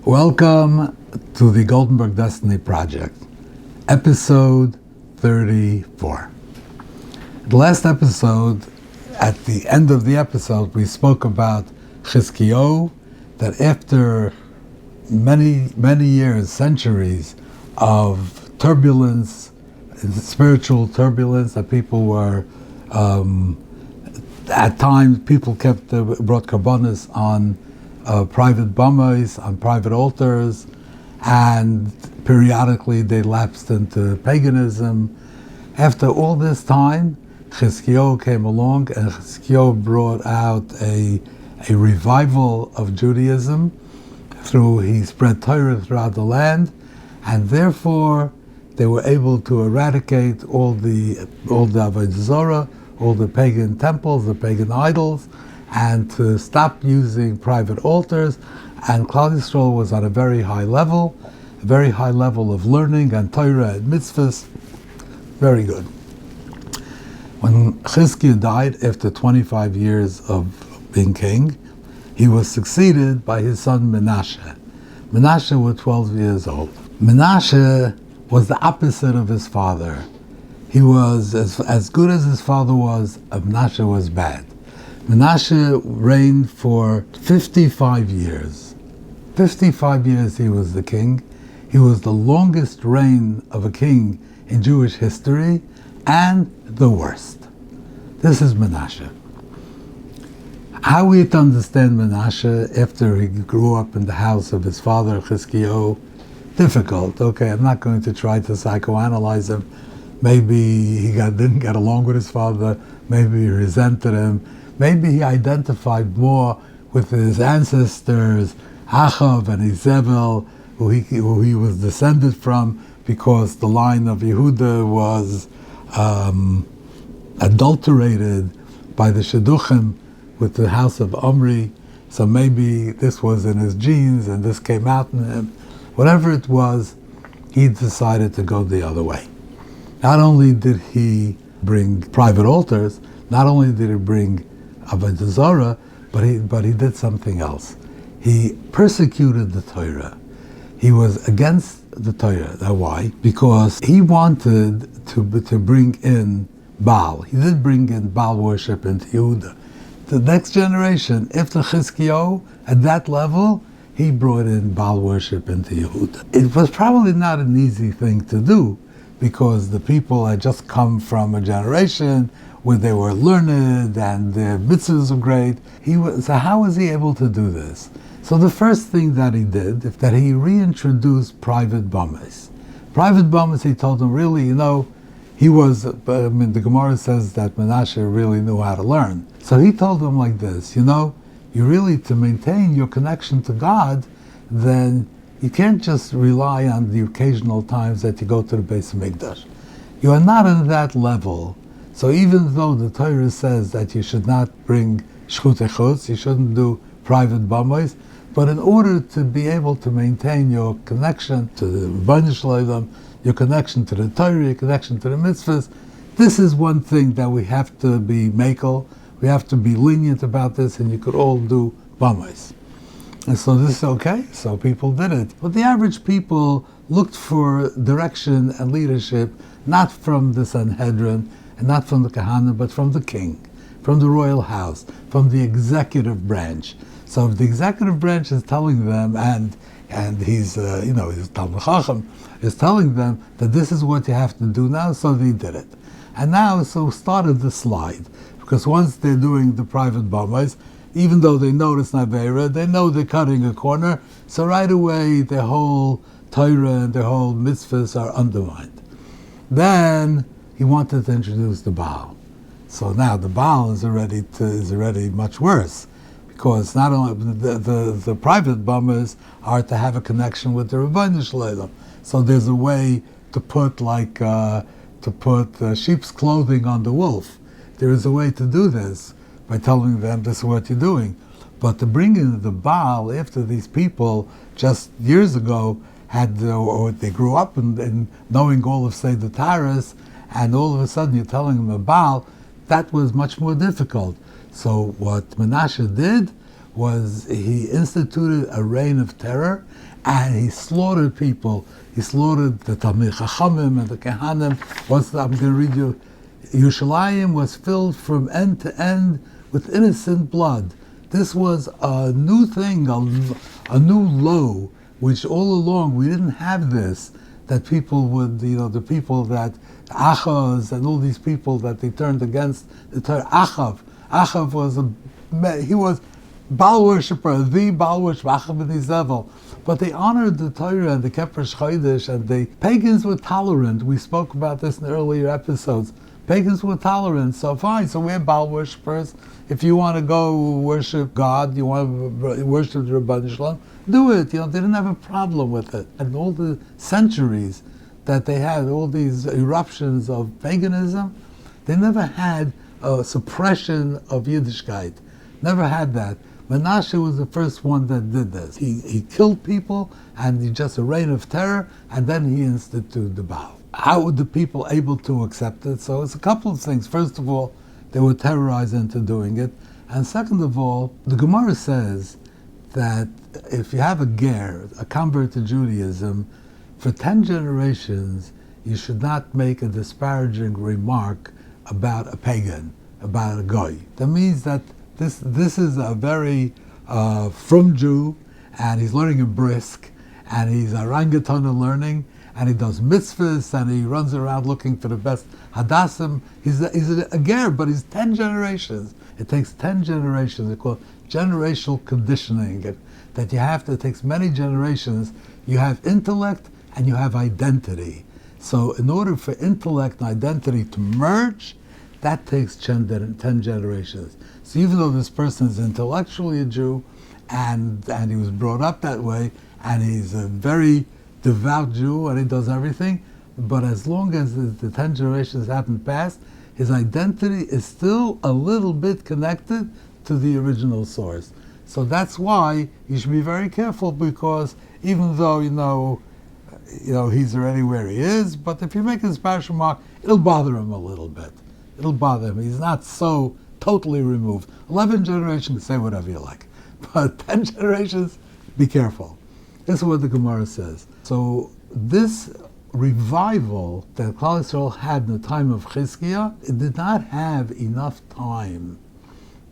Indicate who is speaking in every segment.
Speaker 1: Welcome to the Goldenberg Destiny Project, episode 34. The last episode, at the end of the episode, we spoke about Chizkiahu, that after many years, centuries of turbulence, spiritual turbulence, that people were, at times, people brought korbanos on private bamais, on private altars, and periodically they lapsed into paganism. After all this time, Chizkiahu came along, and Chizkiahu brought out a revival of Judaism. He spread Torah throughout the land, and therefore they were able to eradicate all the Avodah Zarah, all the pagan temples, the pagan idols, and to stop using private altars. And Klal Yisrael was at a very high level of learning and Torah and mitzvahs. Very good. When Chizkiahu died after 25 years of being king, he was succeeded by his son Menasheh. Menasheh was 12 years old. Menasheh was the opposite of his father. He was as good as his father was, Menasheh was bad. Menasheh reigned for 55 years. 55 years he was the king. He was the longest reign of a king in Jewish history, and the worst. This is Menasheh. How we to understand Menasheh after he grew up in the house of his father, Chizkiahu? Difficult. Okay, I'm not going to try to psychoanalyze him. Maybe he didn't get along with his father. Maybe he resented him. Maybe he identified more with his ancestors, Achav and Izebel, who he was descended from, because the line of Yehuda was adulterated by the Shidduchim with the house of Omri. So maybe this was in his genes and this came out in him. Whatever it was, he decided to go the other way. Not only did he bring private altars, not only did he bring Avodah Zarah, but he did something else. He persecuted the Torah. He was against the Torah. Now why? Because he wanted to bring in Baal. He did bring in Baal worship into Yehuda. The next generation, after Chizkiahu, at that level, he brought in Baal worship into Yehuda. It was probably not an easy thing to do, because the people had just come from a generation where they were learned and their mitzvahs were great. So how was he able to do this? So the first thing that he did is that he reintroduced private bamais. Private bamais, he told them, really, he was, the Gemara says that Menasheh really knew how to learn. So he told them like this, you really, to maintain your connection to God, then you can't just rely on the occasional times that you go to the Beis Hamikdash. You are not on that level. So even though the Torah says that you should not bring shchut echutz, you shouldn't do private bamais, but in order to be able to maintain your connection to the Banishment, your connection to the Torah, your connection to the mitzvahs, this is one thing that we have to be makel, we have to be lenient about this, and you could all do bamais. And so this is okay, so people did it. But the average people looked for direction and leadership, not from the Sanhedrin, and not from the Kahana, but from the king, from the royal house, from the executive branch. So if the executive branch is telling them, and he's Talmud Chacham, is telling them that this is what you have to do now, so they did it. And now, so started the slide. Because once they're doing the private bamais, even though they know it's not Aveira, they know they're cutting a corner, so right away their whole Torah and their whole mitzvahs are undermined. Then he wanted to introduce the Baal. So now the Baal is already much worse, because not only the private bamais are to have a connection with the Rebbeinu Shalom. So there's a way to put sheep's clothing on the wolf. There is a way to do this by telling them this is what you're doing. But to bring in the Baal after these people just years ago or they grew up in knowing all of Seder Taras, and all of a sudden you're telling them a Baal, that was much more difficult. So what Menasheh did was he instituted a reign of terror, and he slaughtered people. He slaughtered the Talmid Chachamim and the Kehanim. I'm going to read you. Yerushalayim was filled from end to end with innocent blood. This was a new thing, a new low, which all along we didn't have this, that people would, the people that, Achaz and all these people that they turned against the Torah. Achav was Baal worshipper, the Baal worshiper, Achav ben Izevel. But they honored the Torah and the Kepesh Chodesh, and the pagans were tolerant. We spoke about this in earlier episodes. Pagans were tolerant, so fine. So we're Baal worshippers. If you want to go worship God, you want to worship the Banishment, do it. They didn't have a problem with it. And all the centuries that they had, all these eruptions of paganism, they never had a suppression of Yiddishkeit. Never had that. Menasheh was the first one that did this. He killed people, and he just a reign of terror, and then he instituted the Baal. How were the people able to accept it? So it's a couple of things. First of all, they were terrorized into doing it. And second of all, the Gemara says that if you have a ger, a convert to Judaism, for 10 generations, you should not make a disparaging remark about a pagan, about a goy. That means that this is a very frum Jew, and he's learning in brisk, and he's orangutan in learning, and he does mitzvahs, and he runs around looking for the best hadassim. He's a ger, but he's 10 generations. It takes 10 generations. They call it generational conditioning. That you have to, it takes many generations. You have intellect and you have identity. So in order for intellect and identity to merge, that takes 10 generations. So even though this person is intellectually a Jew, and he was brought up that way, and he's a very devout Jew, and he does everything, but as long as the 10 generations haven't passed, his identity is still a little bit connected to the original source. So that's why you should be very careful, because even though he's already where he is, but if you make his parish remark, it'll bother him a little bit. It'll bother him. He's not so totally removed. 11 generations, say whatever you like. But 10 generations, be careful. This is what the Gemara says. So this revival that Klal Yisrael had in the time of Chizkiahu, it did not have enough time.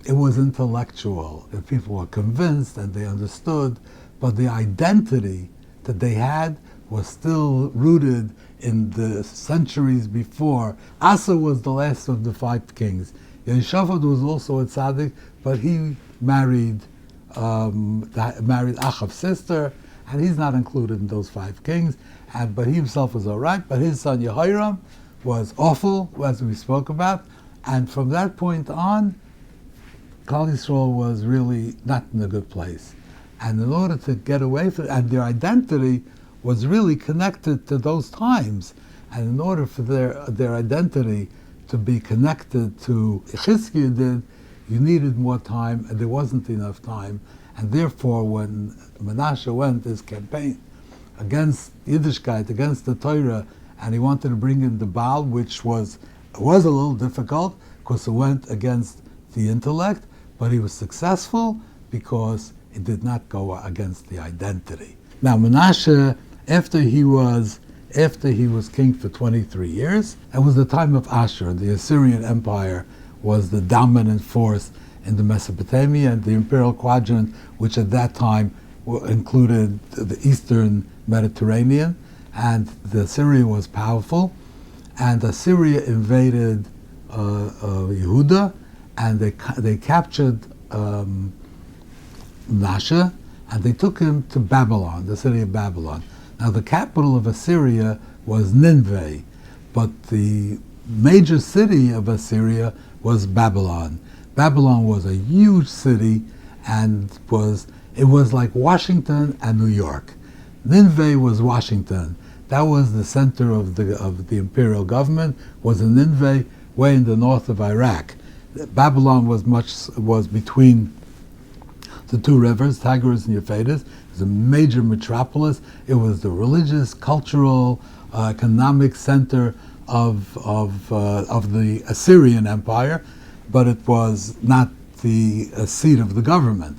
Speaker 1: It was intellectual. The people were convinced and they understood, but the identity that they had was still rooted in the centuries before. Asa was the last of the 5 kings. Yehoshaphat was also a tzaddik, but he married Achav's sister, and he's not included in those 5 kings. But he himself was all right. But his son Yehoram was awful, as we spoke about. And from that point on, Klal Yisrael was really not in a good place. And in order to get away from it, and their identity was really connected to those times. And in order for their identity to be connected to Chizkiahu did, you needed more time, and there wasn't enough time. And therefore, when Menasheh went his campaign against Yiddishkeit, against the Torah, and he wanted to bring in the Baal, which was a little difficult, because it went against the intellect, but he was successful because it did not go against the identity. Now, Menasheh, after he was king for 23 years, it was the time of Ashur. The Assyrian Empire was the dominant force in the Mesopotamia and the imperial quadrant, which at that time included the eastern Mediterranean, and the Assyria was powerful. And Assyria invaded Yehuda, and they captured Menasheh, and they took him to Babylon, the city of Babylon. Now, the capital of Assyria was Nineveh, but the major city of Assyria was Babylon. Babylon was a huge city, and it was like Washington and New York. Nineveh was Washington. That was the center of the imperial government, was in Nineveh, way in the north of Iraq. Babylon was between the 2 rivers, Tigris and Euphrates. It was a major metropolis. It was the religious, cultural, economic center of the Assyrian Empire, but it was not the seat of the government.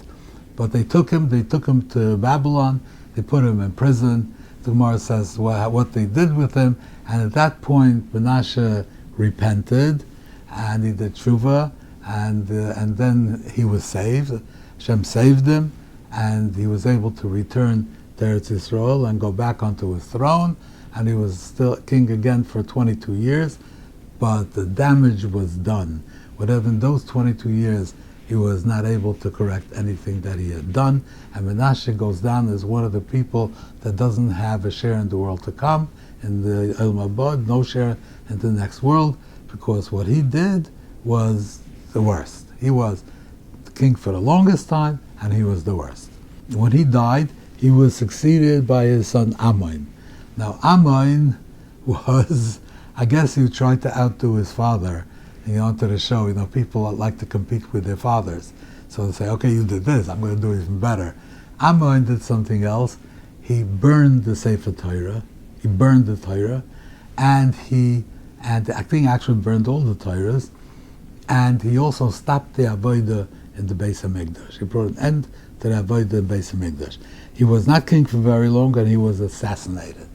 Speaker 1: But they took him to Babylon, they put him in prison. The Gemara says what they did with him, and at that point Menasheh repented, and he did tshuva, and then he was saved. Hashem saved him, and he was able to return to Eretz Yisrael and go back onto his throne, and he was still king again for 22 years, but the damage was done. Whatever in those 22 years, he was not able to correct anything that he had done, and Menasheh goes down as one of the people that doesn't have a share in the world to come, in the Olam Haba, no share in the next world, because what he did was the worst. He was the king for the longest time, and he was the worst. When he died, he was succeeded by his son Ammon. Now Ammon was, I guess he tried to outdo his father. He wanted to show, people like to compete with their fathers. So they say, okay, you did this, I'm going to do even better. Ammon did something else. He burned the Sefer Torah. He burned the Torah, and I think actually burned all the Torahs, and he also stopped the Avodah in the Beis HaMikdash. He brought an end to the Avodah in Beis HaMikdash. He was not king for very long, and he was assassinated.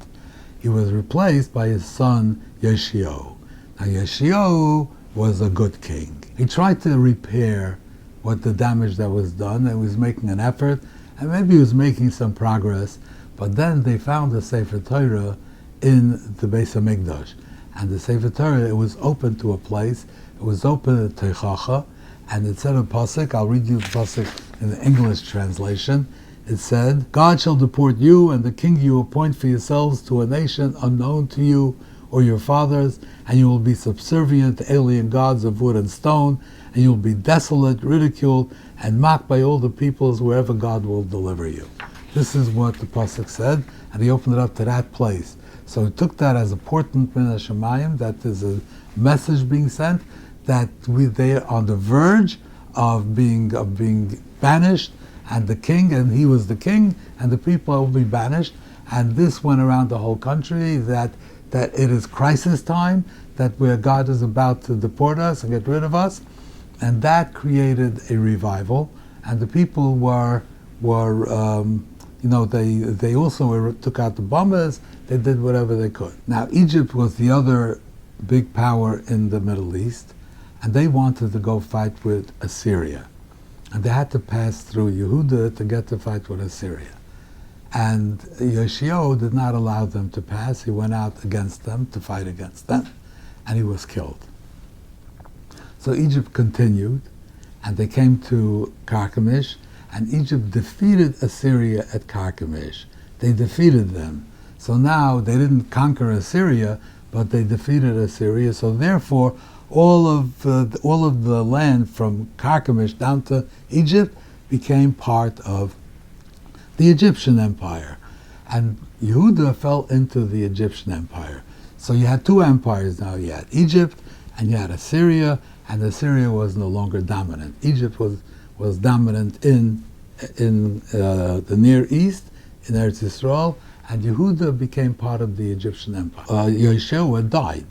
Speaker 1: He was replaced by his son Yeshiyahu. Now Yeshiyahu was a good king. He tried to repair what the damage that was done, and was making an effort, and maybe he was making some progress, but then they found the Sefer Torah in the Beis HaMikdash. And the Sefer Torah, it was open to a place, it was open to Teichacha, and it said a pasuk, I'll read you the pasuk in the English translation. It said, God shall deport you and the king you appoint for yourselves to a nation unknown to you or your fathers, and you will be subservient to alien gods of wood and stone, and you will be desolate, ridiculed, and mocked by all the peoples wherever God will deliver you. This is what the pasuk said, and he opened it up to that place. So he took that as a portent min hashamayim, that is a message being sent, that they are on the verge of being banished, and the king, and he was the king, and the people will be banished. And this went around the whole country, that it is crisis time, that where God is about to deport us and get rid of us, and that created a revival. And the people were they also took out the bombers. They did whatever they could. Now Egypt was the other big power in the Middle East, and they wanted to go fight with Assyria, and they had to pass through Yehuda to get to fight with Assyria. And Yeshiyahu did not allow them to pass. He went out against them to fight against them, and he was killed. So Egypt continued, and they came to Carchemish, and Egypt defeated Assyria at Carchemish. They defeated them. So now they didn't conquer Assyria, but they defeated Assyria. So therefore, all of the land from Carchemish down to Egypt became part of the Egyptian Empire, and Yehuda fell into the Egyptian Empire. So you had two empires now. You had Egypt and you had Assyria, and Assyria was no longer dominant. Egypt was dominant in the Near East, in Eretz Yisrael, and Yehuda became part of the Egyptian Empire. Yeshua died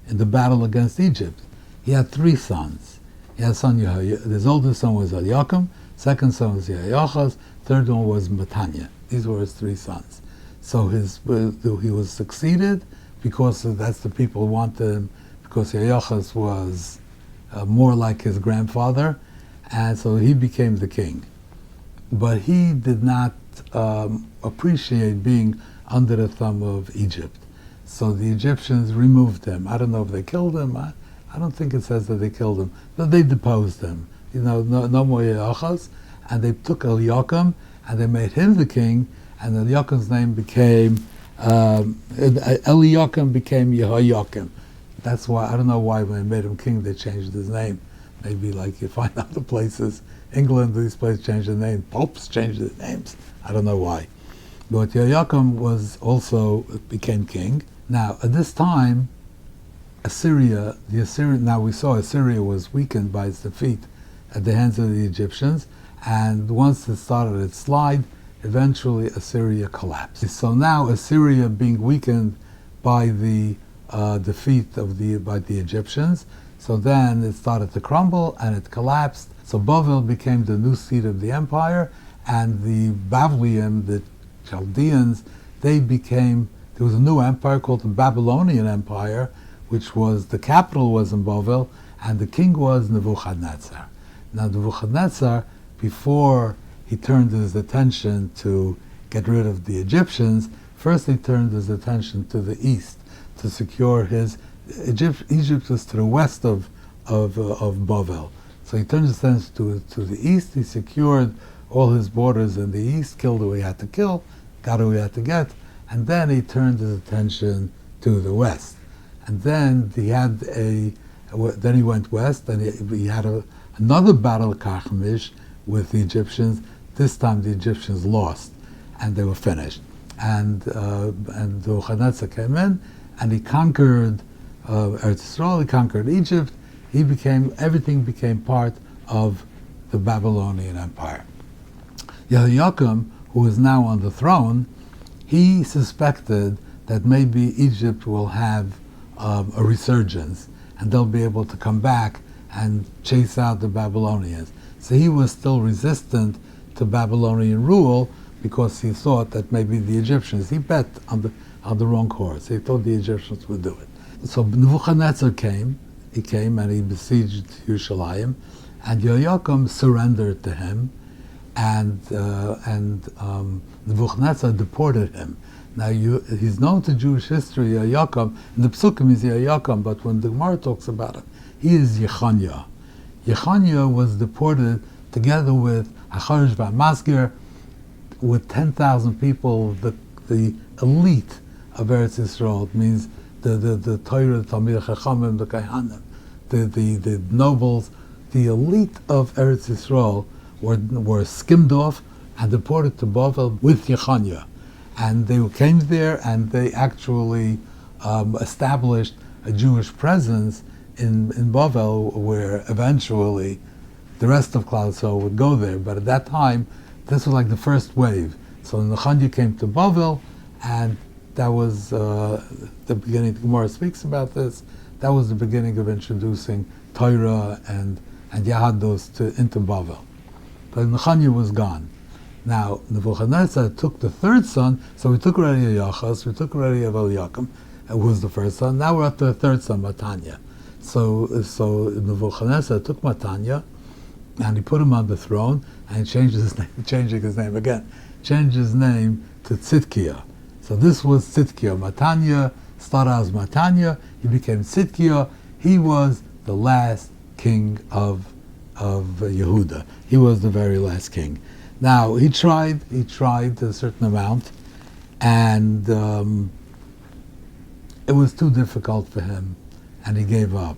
Speaker 1: in the battle against Egypt. He had three sons. He had son his oldest son was Eliakim, second son was Yehoiachaz, third one was Matanya. These were his three sons. So he was succeeded because that's the people who wanted him, because Yehoiachaz was more like his grandfather, and so he became the king. But he did not appreciate being under the thumb of Egypt. So the Egyptians removed him. I don't know if they killed him. I don't think it says that they killed him, but they deposed him. No more Yehoiachaz, and they took Eliakim and they made him the king, and Eliakim's name became Eliakim became Yehoiakim. That's why, I don't know why when they made him king they changed his name. Maybe like you find other places, England, these places change their name. Popes changed their names. I don't know why. But Yehoiakim became king. Now at this time, now we saw Assyria was weakened by its defeat at the hands of the Egyptians, and once it started its slide, eventually Assyria collapsed. So now Assyria being weakened by the defeat by the Egyptians, So then it started to crumble and it collapsed. So Bavel became the new seat of the empire, and the Bavliim, the Chaldeans, there was a new empire called the Babylonian Empire, which was, the capital was in Bavel, and the king was Nebuchadnezzar. Now Nebuchadnezzar, before he turned his attention to get rid of the Egyptians, first he turned his attention to the east to secure his, Egypt was to the west of Bavel. So he turned his attention to the east, he secured all his borders in the east, killed who he had to kill, got who he had to get, and then he turned his attention to the west. And then then he went west, and he had another battle at Carchemish with the Egyptians. This time the Egyptians lost, and they were finished. And Nebuchadnezzar came in, and he conquered Eretz Yisrael, he conquered Egypt. Everything became part of the Babylonian Empire. Yehoiakim, who is now on the throne, he suspected that maybe Egypt will have a resurgence, and they'll be able to come back and chase out the Babylonians. So he was still resistant to Babylonian rule because he thought that maybe the Egyptians, he bet on the wrong horse. He thought the Egyptians would do it. So Nebuchadnezzar came and he besieged Yerushalayim, and Yehoiakim surrendered to him, and Nebuchadnezzar deported him. Now he's known to Jewish history, Yehoiakim, in the Psukim he's Yehoiakim, but when the Gemara talks about him, he is Yechanya. Yechanya was deported together with Hacharish Masgir, with 10,000 people, the elite of Eretz Yisrael. It means the Torah, the Talmidei Chachamim, the Kohanim, the nobles, the elite of Eretz Yisrael were skimmed off and deported to Bavel with Yechanya. And they came there and they actually established a Jewish presence in Bavel, where eventually the rest of Klal Yisrael would go there. But at that time, this was like the first wave. So Nechanya came to Bavel, and that was the beginning. The Gemara speaks about this. That was the beginning of introducing Torah and Yahadus into Bavel. But Nechanya was gone. Now Nebuchadnezzar took the third son, so we took already Yachas, we took already Yehoiakim, who was the first son. Now we're up to the third son, Matanya. So Nebuchadnezzar took Matanya, and he put him on the throne, and he changed his name to Chizkiahu. So this was Chizkiahu. Matanya started as Matanya, he became Chizkiahu. He was the last king of Yehuda. He was the very last king. Now he tried a certain amount, and it was too difficult for him, and he gave up.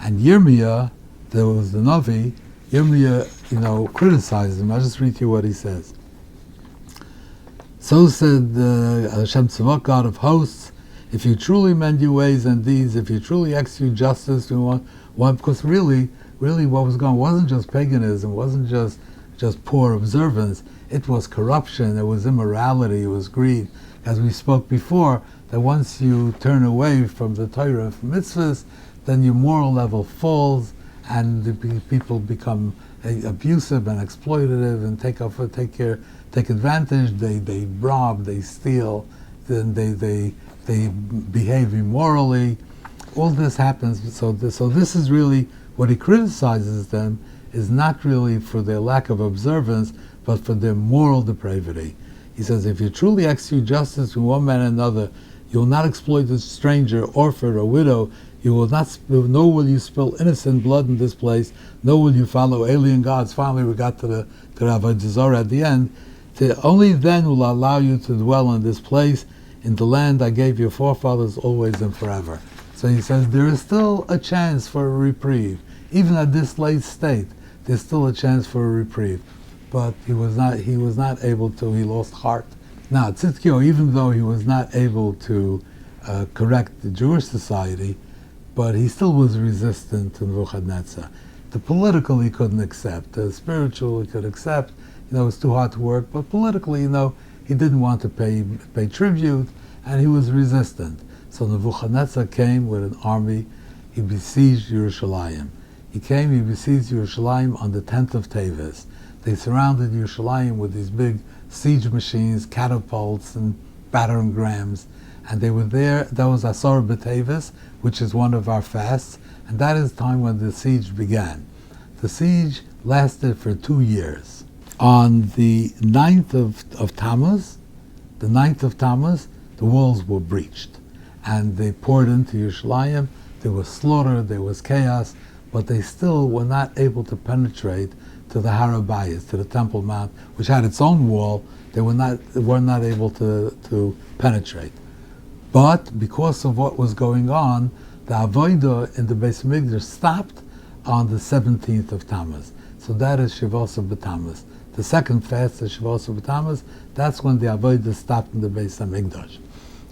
Speaker 1: And Yirmiyah, there was the Navi, Yirmiyah, criticized him. I'll just read you what he says. So said Hashem Tzavot, God of hosts, if you truly mend your ways and deeds, if you truly execute justice, because really what was going on wasn't just paganism, wasn't just poor observance, it was corruption, it was immorality, it was greed. As we spoke before, that once you turn away from the Torah and from mitzvahs, then your moral level falls, and the people become abusive and exploitative and take advantage. They rob, they steal, then they behave immorally. All this happens. So this is really what he criticizes them, is not really for their lack of observance, but for their moral depravity. He says, if you truly execute justice to one man and another, you will not exploit a stranger, orphan, or widow. You will not, nor will you spill innocent blood in this place, nor will you follow alien gods. Finally, we got to the Avodah Zarah at the end. Only then will I allow you to dwell in this place, in the land I gave your forefathers always and forever. So he says there is still a chance for a reprieve. Even at this late state, there's still a chance for a reprieve. But he was not able to, he lost heart. Now, Chizkiahu, even though he was not able to correct the Jewish society, but he still was resistant to Nebuchadnezzar. The political he couldn't accept, the spiritual he could accept. It was too hard to work, but politically, he didn't want to pay tribute, and he was resistant. So Nebuchadnezzar came with an army. he besieged Yerushalayim. He besieged Yerushalayim on the 10th of Teves. They surrounded Yerushalayim with these big siege machines, catapults, and battering rams. And they were there. That was Asar B'Teves, which is one of our fasts. And that is the time when the siege began. The siege lasted for 2 years. On the 9th of Tammuz, the walls were breached. And they poured into Yerushalayim. There was slaughter, there was chaos, but they still were not able to penetrate to the Har HaBayis, to the Temple Mount, which had its own wall. They were not able to penetrate. But because of what was going on, the Avodah in the Beis Hamikdash stopped on the 17th of Tammuz. So that is Shavos B'Tammuz. The second fast is Shavos B'Tammuz. That's when the Avodah stopped in the Beis Hamikdash.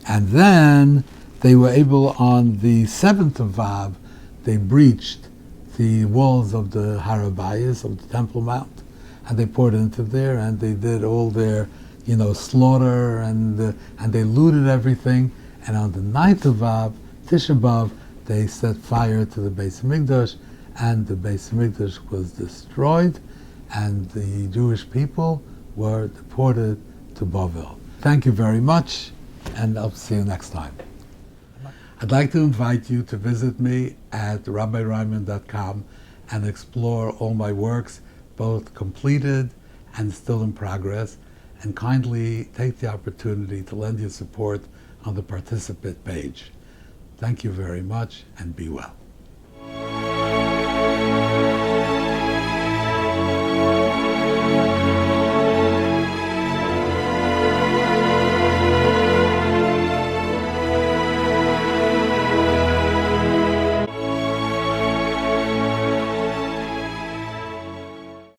Speaker 1: And then they were able, on the 7th of Av, they breached the walls of the Har HaBayis, of the Temple Mount, and they poured into there, and they did all their, slaughter, and they looted everything. And on the 9th of Av, Tisha B'Av, they set fire to the Beis Hamikdash, and the Beis Hamikdash was destroyed, and the Jewish people were deported to Bavel. Thank you very much, and I'll see you next time. I'd like to invite you to visit me at RabbiReinman.com and explore all my works, both completed and still in progress, and kindly take the opportunity to lend your support on the participant page. Thank you very much, and be well.